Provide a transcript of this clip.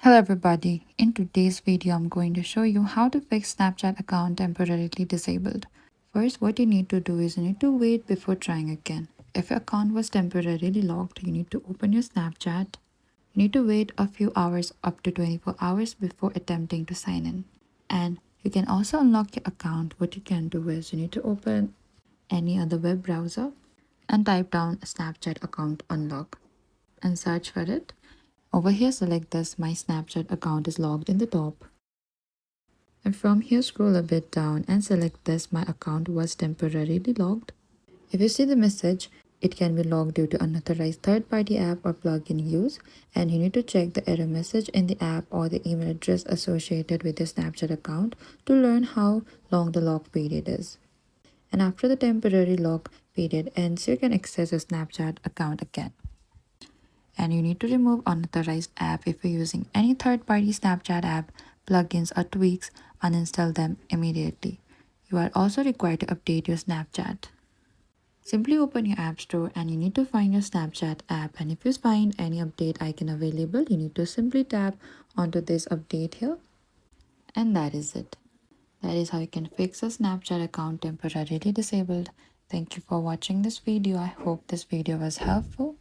Hello everybody, in today's video I'm going to show you how to fix Snapchat account temporarily disabled. First, what you need to do is you need to wait before trying again. If your account was temporarily locked, you need to open your Snapchat. You need to wait a few hours up to 24 hours before attempting to sign in. And you can also unlock your account. What you can do is you need to open any other web browser and type down Snapchat account unlock and search for it. Over here, select this My Snapchat account is logged in the top. And from here, scroll a bit down and select this My account was temporarily logged. If you see the message, it can be logged due to unauthorized third-party app or plugin use, and you need to check the error message in the app or the email address associated with your Snapchat account to learn how long the lock period is. And after the temporary lock period ends, you can access your Snapchat account again. And you need to remove unauthorized app. If you're using any third-party Snapchat app, plugins or tweaks, uninstall them immediately. You are also required to update your Snapchat. Simply open your app store and you need to find your Snapchat app, and if you find any update icon available, you need to simply tap onto this update here, and that is it. That is how you can fix a Snapchat account temporarily disabled. Thank you for watching this video. I hope this video was helpful.